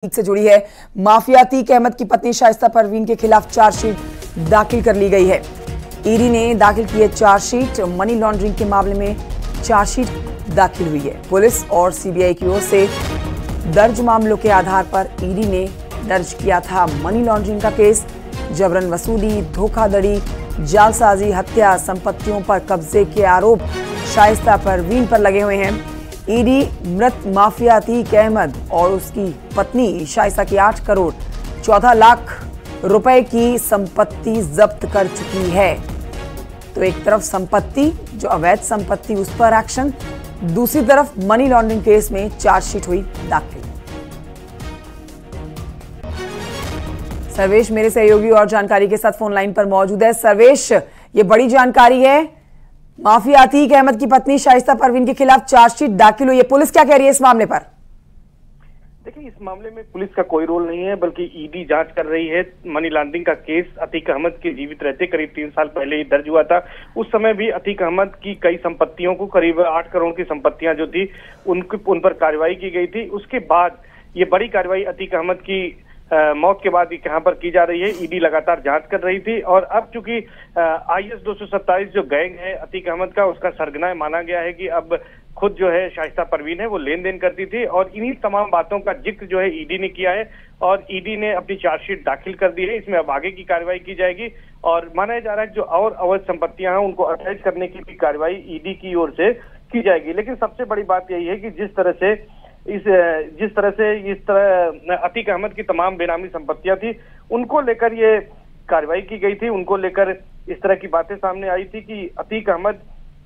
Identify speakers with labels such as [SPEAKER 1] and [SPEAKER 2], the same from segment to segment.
[SPEAKER 1] से जुड़ी है। माफिया अतीक अहमद की पत्नी शाइस्ता परवीन के खिलाफ चार्जशीट दाखिल कर ली गई है। ईडी ने दाखिल की है चार्जशीट। मनी लॉन्ड्रिंग के मामले में चार्जशीट दाखिल हुई है। पुलिस और सीबीआई की ओर से दर्ज मामलों के आधार पर ईडी ने दर्ज किया था मनी लॉन्ड्रिंग का केस। जबरन वसूली, धोखाधड़ी, जालसाजी, हत्या, संपत्तियों पर कब्जे के आरोप शाइस्ता परवीन पर लगे हुए हैं। ईडी मृत माफिया अतीक अहमद और उसकी पत्नी शाइस्ता की 8 करोड़ 14 लाख रुपए की संपत्ति जब्त कर चुकी है। तो एक तरफ संपत्ति, जो अवैध संपत्ति, उस पर एक्शन, दूसरी तरफ मनी लॉन्ड्रिंग केस में चार्जशीट हुई दाखिल। सर्वेश मेरे सहयोगी और जानकारी के साथ फोन लाइन पर मौजूद है। सर्वेश, ये बड़ी जानकारी है, माफिया अतीक अहमद की पत्नी शाइस्ता परवीन के खिलाफ चार्जशीट दाखिल हुई है। पुलिस क्या कह रही है इस मामले पर?
[SPEAKER 2] देखिए, इस मामले में पुलिस का कोई रोल नहीं है, बल्कि ईडी जांच कर रही है। मनी लॉन्ड्रिंग का केस अतीक अहमद के जीवित रहते करीब 3 साल पहले ही दर्ज हुआ था। उस समय भी अतीक अहमद की कई संपत्तियों को, करीब 8 करोड़ की संपत्तियां जो थी उन पर कार्रवाई की गई थी। उसके बाद ये बड़ी कार्रवाई अतीक अहमद की मौत के बाद यहाँ पर की जा रही है। ईडी लगातार जांच कर रही थी और अब चूंकि IS 227 जो गैंग है अतीक अहमद का, उसका सरगना माना गया है कि अब खुद जो है शाइस्ता परवीन है वो लेन देन करती थी, और इन्हीं तमाम बातों का जिक्र जो है ईडी ने किया है और ईडी ने अपनी चार्जशीट दाखिल कर दी है। इसमें अब आगे की कार्रवाई की जाएगी और माना जा रहा है जो और अवैध संपत्तियां हैं उनको अटैच करने की भी कार्रवाई ईडी की ओर से की जाएगी। लेकिन सबसे बड़ी बात यही है कि जिस तरह अतीक अहमद की तमाम बेनामी संपत्तियां थी उनको लेकर ये कार्रवाई की गई थी, उनको लेकर इस तरह की बातें सामने आई थी कि अतीक अहमद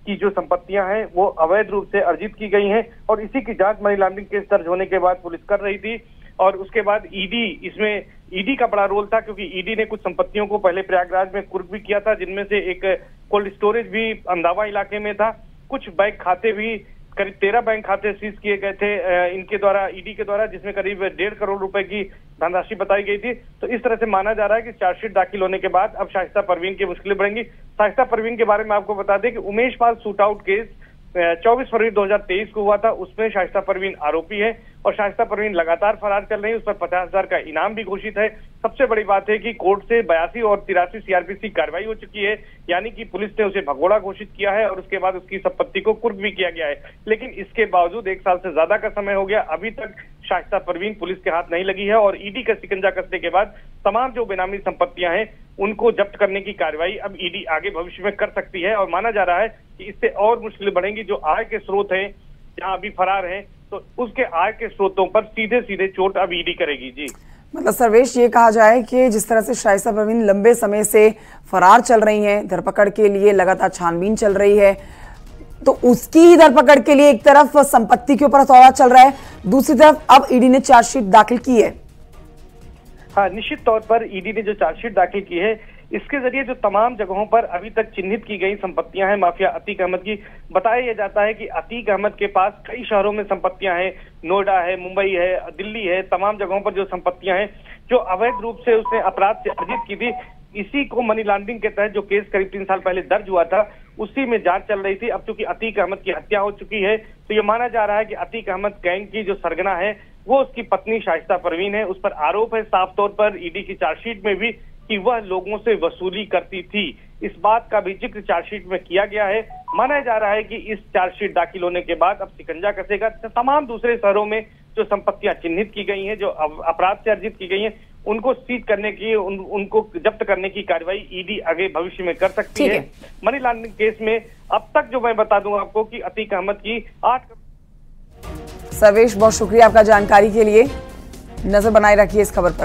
[SPEAKER 2] की जो संपत्तियां हैं वो अवैध रूप से अर्जित की गई हैं, और इसी की जांच मनी लॉन्ड्रिंग केस दर्ज होने के बाद पुलिस कर रही थी। और उसके बाद ईडी का बड़ा रोल था, क्योंकि ईडी ने कुछ संपत्तियों को पहले प्रयागराज में कुर्क भी किया था, जिनमें से एक कोल्ड स्टोरेज भी अंदावा इलाके में था। कुछ बैंक खाते भी, करीब 13 बैंक खाते सीज किए गए थे इनके द्वारा, ईडी के द्वारा, जिसमें करीब 1.5 करोड़ रुपए की धनराशि बताई गई थी। तो इस तरह से माना जा रहा है कि चार्जशीट दाखिल होने के बाद अब शाइस्ता परवीन की मुश्किलें बढ़ेंगी। शाइस्ता परवीन के बारे में आपको बता दें कि Umesh Pal shoot out case 24 फरवरी 2023 को हुआ था, उसमें शाइस्ता परवीन आरोपी है और शाइस्ता परवीन लगातार फरार चल रही है। उस पर 50,000 का इनाम भी घोषित है। सबसे बड़ी बात है कि कोर्ट से 82 और 83 CRPC कार्रवाई हो चुकी है, यानी कि पुलिस ने उसे भगोड़ा घोषित किया है और उसके बाद उसकी संपत्ति को कुर्क भी किया गया है। लेकिन इसके बावजूद 1 साल से ज्यादा का समय हो गया, अभी तक शाइस्ता परवीन पुलिस के हाथ नहीं लगी है और ईडी का शिकंजा कसने के बाद तमाम जो बेनामी संपत्तियां हैं उनको जब्त करने की कार्रवाई अब ईडी आगे भविष्य में कर सकती है। और माना जा रहा है कि इससे और मुश्किलें बढ़ेंगी। जो आय के स्रोत हैं, जहां अभी फरार हैं, तो उसके आय के स्रोतों पर सीधे चोट अब ईडी करेगी। जी, मतलब
[SPEAKER 1] सर्वेश, ये कहा जाए कि जिस तरह से शाइस्ता परवीन लंबे समय से फरार चल रही हैं, धरपकड़ के लिए लगातार छानबीन चल रही है, तो उसकी ही धरपकड़ के लिए एक तरफ संपत्ति के ऊपर हथौड़ा चल रहा है, दूसरी तरफ अब ईडी ने चार्जशीट दाखिल की है।
[SPEAKER 2] हाँ, निश्चित तौर पर ईडी ने जो चार्जशीट दाखिल की है, इसके जरिए जो तमाम जगहों पर अभी तक चिन्हित की गई संपत्तियां हैं माफिया अतीक अहमद की, बताया जाता है कि अतीक अहमद के पास कई शहरों में संपत्तियां हैं, नोएडा है, मुंबई है, दिल्ली है, तमाम जगहों पर जो संपत्तियां हैं जो अवैध रूप से उसने अपराध से अर्जित की थी, इसी को मनी लॉन्ड्रिंग के तहत जो केस करीब 3 साल पहले दर्ज हुआ था उसी में जांच चल रही थी। अब चूंकि अतीक अहमद की हत्या हो चुकी है, तो ये माना जा रहा है कि अतीक अहमद गैंग की जो सरगना है वो उसकी पत्नी शाइस्ता परवीन है। उस पर आरोप है साफ तौर पर ईडी की चार्जशीट में भी कि वह लोगों से वसूली करती थी। इस बात का भी जिक्र चार्जशीट में किया गया है। माना जा रहा है कि इस चार्जशीट दाखिल होने के बाद अब शिकंजा कसेगा। तमाम दूसरे शहरों में जो संपत्तियां चिन्हित की गई हैं, जो अपराध से अर्जित की गई हैं, उनको सीज करने की, उनको जब्त करने की कार्रवाई ईडी आगे भविष्य में कर सकती है। मनी लॉन्ड्रिंग केस में अब तक जो मैं बता दूं आपको कि अतीक अहमद की 8।
[SPEAKER 1] सर्वेश, बहुत शुक्रिया आपका जानकारी के लिए। नजर बनाए रखिए इस खबर पर।